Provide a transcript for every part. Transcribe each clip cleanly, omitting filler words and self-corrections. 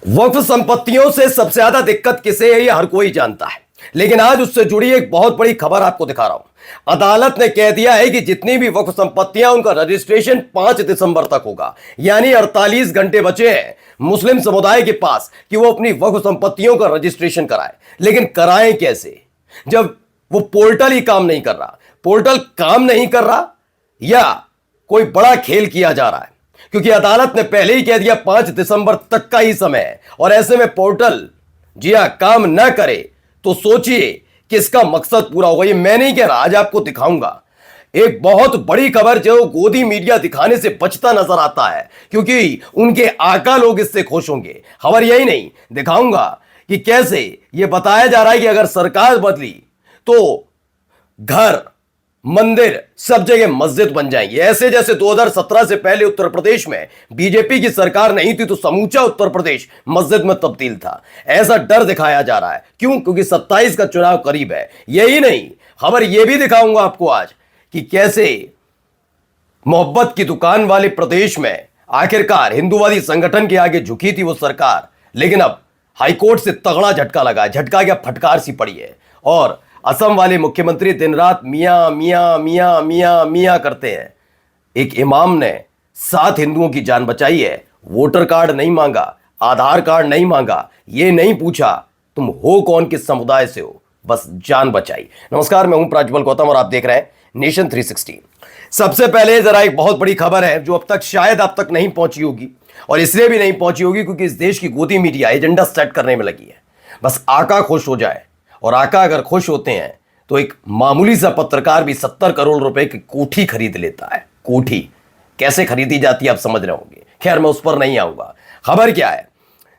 वक्फ संपत्तियों से सबसे ज्यादा दिक्कत किसे है, ये हर कोई जानता है। लेकिन आज उससे जुड़ी एक बहुत बड़ी खबर आपको दिखा रहा हूं। अदालत ने कह दिया है कि जितनी भी वक्फ संपत्तियां, उनका रजिस्ट्रेशन 5 दिसंबर तक होगा। यानी 48 घंटे बचे हैं मुस्लिम समुदाय के पास कि वो अपनी वक्फ संपत्तियों का रजिस्ट्रेशन कराए। लेकिन कराएं कैसे, जब वो पोर्टल ही काम नहीं कर रहा? पोर्टल काम नहीं कर रहा या कोई बड़ा खेल किया जा रहा है? क्योंकि अदालत ने पहले ही कह दिया 5 दिसंबर तक का ही समय है, और ऐसे में पोर्टल जी हां काम ना करे तो सोचिए कि इसका मकसद पूरा होगा। ये मैं नहीं कह रहा, आज आपको दिखाऊंगा एक बहुत बड़ी खबर जो गोदी मीडिया दिखाने से बचता नजर आता है, क्योंकि उनके आका लोग इससे खुश होंगे। खबर यही नहीं, दिखाऊंगा कि कैसे यह बताया जा रहा है कि अगर सरकार बदली तो घर, मंदिर, सब जगह मस्जिद बन जाएंगे। ऐसे जैसे 2017 से पहले उत्तर प्रदेश में बीजेपी की सरकार नहीं थी तो समूचा उत्तर प्रदेश मस्जिद में तब्दील था। ऐसा डर दिखाया जा रहा है। क्यों? क्योंकि 27 का चुनाव करीब है। यही नहीं, खबर यह भी दिखाऊंगा आपको आज कि कैसे मोहब्बत की दुकान वाले प्रदेश में आखिरकार हिंदूवादी संगठन के आगे झुकी थी वो सरकार, लेकिन अब हाईकोर्ट से तगड़ा झटका लगा। झटका क्या, फटकार सी पड़ी है। और असम वाले मुख्यमंत्री दिन रात मियां मियां मियां मियां मियां करते हैं। एक इमाम ने 7 हिंदुओं की जान बचाई है। वोटर कार्ड नहीं मांगा, आधार कार्ड नहीं मांगा, ये नहीं पूछा तुम हो कौन, किस समुदाय से हो, बस जान बचाई। नमस्कार, मैं हूं प्राज्वल गौतम और आप देख रहे हैं नेशन 360। सबसे पहले जरा एक बहुत बड़ी खबर है जो अब तक शायद आप तक नहीं पहुंची होगी, और इसलिए भी नहीं पहुंची होगी क्योंकि इस देश की गोदी मीडिया एजेंडा सेट करने में लगी है। बस आका खुश हो जाए, और आका अगर खुश होते हैं तो एक मामूली सा पत्रकार भी 70 करोड़ रुपए की कोठी खरीद लेता है। कोठी कैसे खरीदी जाती है आप समझ रहे होंगे। खैर, मैं उस पर नहीं आऊंगा। खबर क्या है,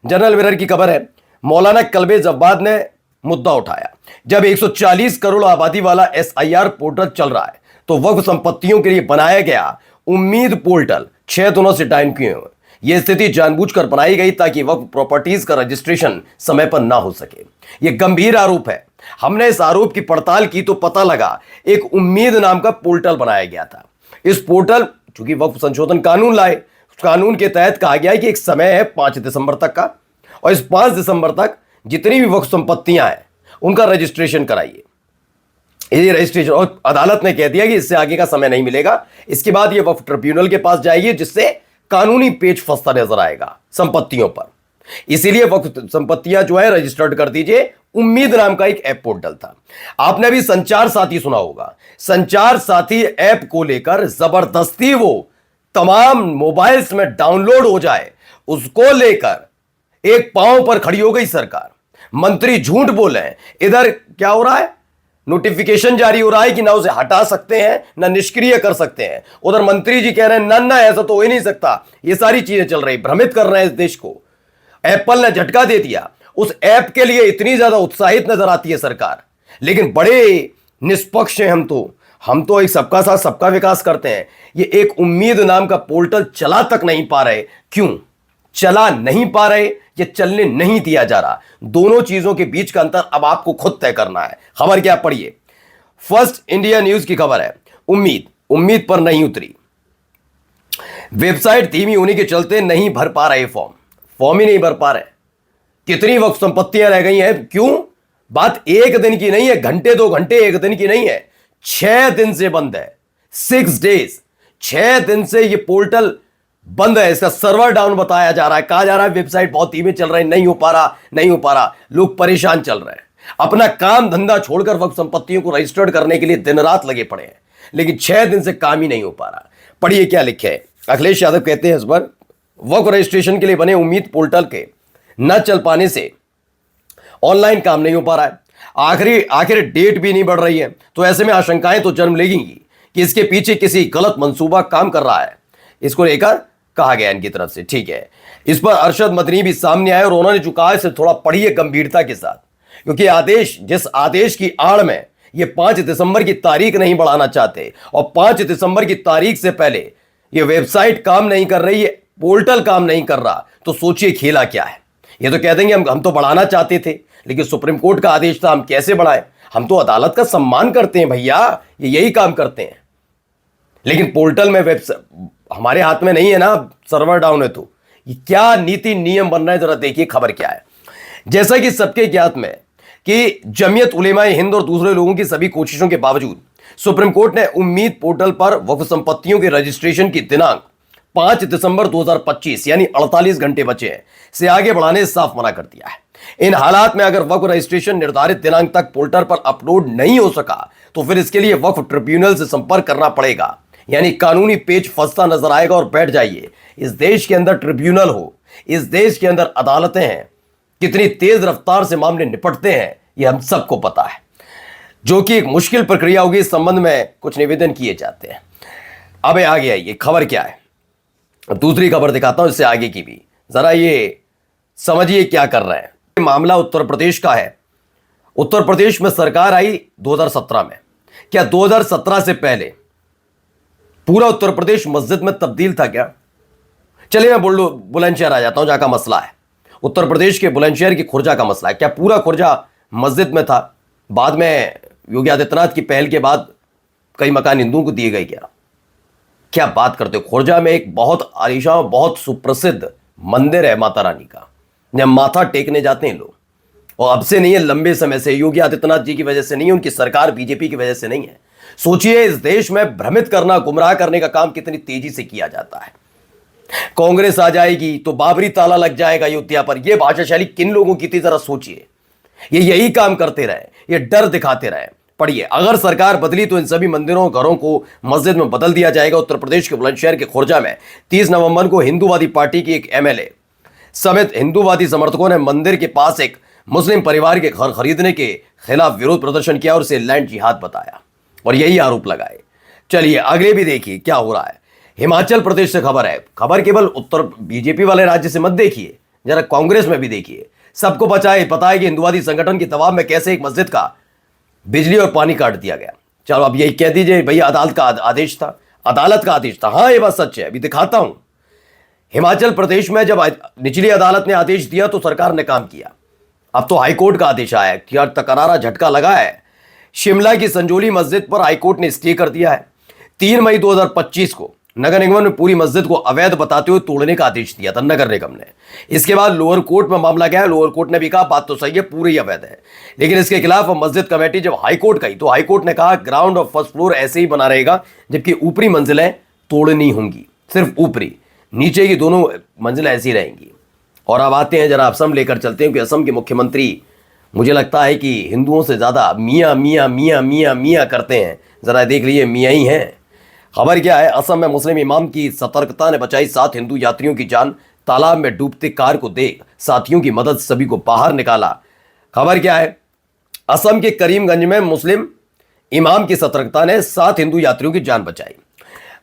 जनरल मिरर की खबर है। मौलाना कल्बे जब्बाद ने मुद्दा उठाया। जब 140 करोड़ आबादी वाला SIR पोर्टल चल रहा है तो वक्फ संपत्तियों के लिए बनाया गया उम्मीद पोर्टल 6 दिनों से डाउन क्यों है? यह स्थिति जानबूझकर बनाई गई ताकि वक्फ प्रॉपर्टीज का रजिस्ट्रेशन समय पर ना हो सके। यह गंभीर आरोप है। हमने इस आरोप की पड़ताल की तो पता लगा एक उम्मीद नाम का पोर्टल बनाया गया था। इस पोर्टल, चूंकि वक्फ संशोधन कानून लाए, उस कानून के तहत कहा गया है कि एक समय है 5 दिसंबर तक का, और इस 5 दिसंबर तक जितनी भी वक्फ संपत्तियां हैं उनका रजिस्ट्रेशन कराइए। ये रजिस्ट्रेशन, और अदालत ने कह दिया कि इससे आगे का समय नहीं मिलेगा। इसके बाद ये वक्फ ट्रिब्यूनल के पास जाएगी, जिससे कानूनी पेच फंसता नजर आएगा संपत्तियों पर। इसीलिए वक्फ संपत्तियां जो है रजिस्टर्ड कर दीजिए। उम्मीद नाम का एक ऐप पोर्टल था। आपने अभी संचार साथी सुना होगा। संचार साथी ऐप को लेकर जबरदस्ती वो तमाम मोबाइल्स में डाउनलोड हो जाए, उसको लेकर एक पांव पर खड़ी हो गई सरकार। मंत्री झूठ बोले, इधर क्या हो रहा है, नोटिफिकेशन जारी हो रहा है कि ना उसे हटा सकते हैं ना निष्क्रिय कर सकते हैं। उधर मंत्री जी कह रहे हैं ना ना ऐसा तो हो ही नहीं सकता। ये सारी चीजें चल रही, भ्रमित कर रहे हैं इस देश को। एप्पल ने झटका दे दिया। उस ऐप के लिए इतनी ज्यादा उत्साहित नजर आती है सरकार, लेकिन बड़े निष्पक्ष हैं हम तो एक सबका साथ सबका विकास करते हैं। ये एक उम्मीद नाम का पोर्टल चला तक नहीं पा रहे। क्यों चला नहीं पा रहे? ये चलने नहीं दिया जा रहा। दोनों चीजों के बीच का अंतर अब आपको खुद तय करना है। खबर क्या, पढ़िए। फर्स्ट इंडिया न्यूज की खबर है। उम्मीद पर नहीं उतरी। वेबसाइट धीमी होने के चलते नहीं भर पा रहे फॉर्म ही नहीं भर पा रहे। कितनी वक्त संपत्तियां रह गई हैं? क्यों? बात एक दिन की नहीं है, घंटे 2 घंटे, एक दिन की नहीं है। 6 दिन से बंद है। 6 डेज, 6 दिन से ये पोर्टल बंद है। इसका सर्वर डाउन बताया जा रहा है। कहा जा रहा है वेबसाइट बहुत धीमे चल रही है, नहीं हो पा रहा। लोग परेशान चल रहे हैं। अपना काम धंधा छोड़कर वक्त संपत्तियों को रजिस्टर्ड करने के लिए दिन रात लगे पड़े हैं, लेकिन 6 दिन से काम ही नहीं हो पा रहा। पढ़िए क्या लिखे है। अखिलेश यादव कहते हैं इस बार वक्फ रजिस्ट्रेशन के लिए बने उम्मीद पोर्टल के न चल पाने से ऑनलाइन काम नहीं हो पा रहा है। आखिर डेट भी नहीं बढ़ रही है, तो ऐसे में आशंकाएं तो जन्म लेंगी कि इसके पीछे किसी गलत मंसूबा काम कर रहा है। इसको लेकर कहा गया इनकी तरफ से, ठीक है। इस पर अरशद मदनी भी सामने आए और उन्होंने जो कहा इसे थोड़ा पढ़िए गंभीरता के साथ, क्योंकि जिस आदेश की आड़ में ये 5 दिसंबर की तारीख नहीं बढ़ाना चाहते, और 5 दिसंबर की तारीख से पहले ये वेबसाइट काम नहीं कर रही है, पोर्टल काम नहीं कर रहा, तो सोचिए खेला क्या है। ये तो कह देंगे हम तो बढ़ाना चाहते थे, लेकिन सुप्रीम कोर्ट का आदेश था, हम कैसे बढ़ाएं? हम तो अदालत का सम्मान करते हैं भैया, ये यही काम करते हैं। लेकिन पोर्टल में हमारे हाथ में नहीं है ना, सर्वर डाउन है तो ये क्या नीति नियम बन रहे हैं, जरा देखिए खबर क्या है। जैसा कि सबके ज्ञात में कि जमीयत उलेमाए हिंद और दूसरे लोगों की सभी कोशिशों के बावजूद सुप्रीम कोर्ट ने उम्मीद पोर्टल पर वक्फ संपत्तियों के रजिस्ट्रेशन की दिनांक 5 दिसंबर 2025 यानी 48 घंटे बचे हैं से आगे बढ़ाने से साफ मना कर दिया है। इन हालात में अगर वक्फ रजिस्ट्रेशन निर्धारित दिनांक तक पोर्टल पर अपलोड नहीं हो सका तो फिर इसके लिए वक्फ ट्रिब्यूनल से संपर्क करना पड़ेगा, यानी कानूनी पेच फंसता नजर आएगा। और बैठ जाइए, इस देश के अंदर ट्रिब्यूनल हो, इस देश के अंदर अदालतें हैं, कितनी तेज रफ्तार से मामले निपटते हैं ये हम सबको पता है, जो कि एक मुश्किल प्रक्रिया होगी। इस संबंध में कुछ निवेदन किए जाते हैं। अब आगे आइए, खबर क्या है। दूसरी खबर दिखाता हूं इससे आगे की भी, जरा ये समझिए क्या कर रहे हैं। मामला उत्तर प्रदेश का है। उत्तर प्रदेश में सरकार आई 2017 में। क्या 2017 से पहले पूरा उत्तर प्रदेश मस्जिद में तब्दील था क्या? चलिए मैं बुलंदशहर आ जाता हूं, जहां का मसला है उत्तर प्रदेश के बुलंदशहर की खुर्जा का मसला है। क्या पूरा खुर्जा मस्जिद में था? बाद में योगी आदित्यनाथ की पहल के बाद कई मकान हिंदुओं को दिए गए क्या? क्या बात करते हो। खुर्जा में एक बहुत आलीशान, बहुत सुप्रसिद्ध मंदिर है माता रानी का, जहां माथा टेकने जाते हैं लोग। और अब से नहीं है, लंबे समय से, योगी आदित्यनाथ जी की वजह से नहीं है, उनकी सरकार बीजेपी की वजह से नहीं है। सोचिए, इस देश में भ्रमित करना, गुमराह करने का काम कितनी तेजी से किया जाता है। कांग्रेस आ जाएगी तो बाबरी ताला लग जाएगा अयोध्या पर। यह भाषा शैली किन लोगों की थी, जरा सोचिए। ये यही काम करते रहे, ये डर दिखाते रहे। पढ़िए, अगर सरकार बदली तो इन सभी मंदिरों घरों को मस्जिद में बदल दिया जाएगा। उत्तर प्रदेश के बुलंदशहर के खुर्जा में 30 नवंबर को हिंदूवादी पार्टी की एक एमएलए समेत हिंदूवादी समर्थकों ने मंदिर के पास एक मुस्लिम परिवार के घर खरीदने के खिलाफ विरोध प्रदर्शन किया और उसे लैंड जिहाद बताया और यही आरोप लगाए। चलिए अगले भी देखिए क्या हो रहा है। हिमाचल प्रदेश से खबर है। खबर केवल उत्तर बीजेपी वाले राज्य से मत देखिए, जरा कांग्रेस में भी देखिए। सबको पता है कि हिंदुवादी संगठन के दबाव में कैसे एक मस्जिद का बिजली और पानी काट दिया गया। चलो अब यही कह दीजिए भैया अदालत का आदेश था, अदालत का आदेश था। हाँ, ये बात सच है। अभी दिखाता हूं। हिमाचल प्रदेश में जब निचली अदालत ने आदेश दिया तो सरकार ने काम किया। अब तो हाईकोर्ट का आदेश आया है। क्या करारा झटका लगा है। शिमला की संजोली मस्जिद पर हाईकोर्ट ने स्टे कर दिया है। 3 मई 2025 को नगर निगम ने पूरी मस्जिद को अवैध बताते हुए तोड़ने का आदेश दिया था नगर निगम ने। इसके बाद लोअर कोर्ट में मामला गया। लोअर कोर्ट ने भी कहा बात तो सही है, पूरी अवैध है। लेकिन इसके खिलाफ मस्जिद कमेटी जब हाईकोर्ट गई तो हाईकोर्ट ने कहा ग्राउंड और फर्स्ट फ्लोर ऐसे ही बना रहेगा, जबकि ऊपरी मंजिलें तोड़नी होंगी, सिर्फ ऊपरी, नीचे की दोनों मंजिलें ऐसी रहेंगी। और अब आते हैं, जरा असम लेकर चलते हैं कि असम के मुख्यमंत्री मुझे लगता है कि हिंदुओं से ज्यादा मियाँ मियाँ मियाँ मियाँ मियाँ करते हैं। जरा देख लीजिए, मियाँ ही हैं। खबर क्या है। असम में मुस्लिम इमाम की सतर्कता ने बचाई 7 हिंदू यात्रियों की जान। तालाब में डूबते कार को देख साथियों की मदद सभी को बाहर निकाला। खबर क्या है। असम के करीमगंज में मुस्लिम इमाम की सतर्कता ने 7 हिंदू यात्रियों की जान बचाई।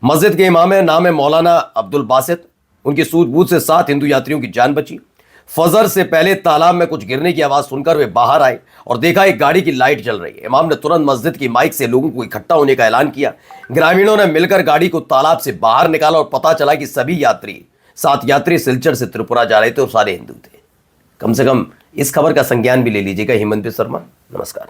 मस्जिद के इमाम है, नाम है मौलाना अब्दुल बासित। उनकी सूझबूझ से 7 हिंदू यात्रियों की जान बची। फजर से पहले तालाब में कुछ गिरने की आवाज सुनकर वे बाहर आए और देखा एक गाड़ी की लाइट जल रही है। इमाम ने तुरंत मस्जिद की माइक से लोगों को इकट्ठा होने का ऐलान किया। ग्रामीणों ने मिलकर गाड़ी को तालाब से बाहर निकाला और पता चला कि सभी यात्री 7 यात्री सिलचर से त्रिपुरा जा रहे थे और सारे हिंदू थे। कम से कम इस खबर का संज्ञान भी ले लीजिएगा। हेमंत शर्मा, नमस्कार।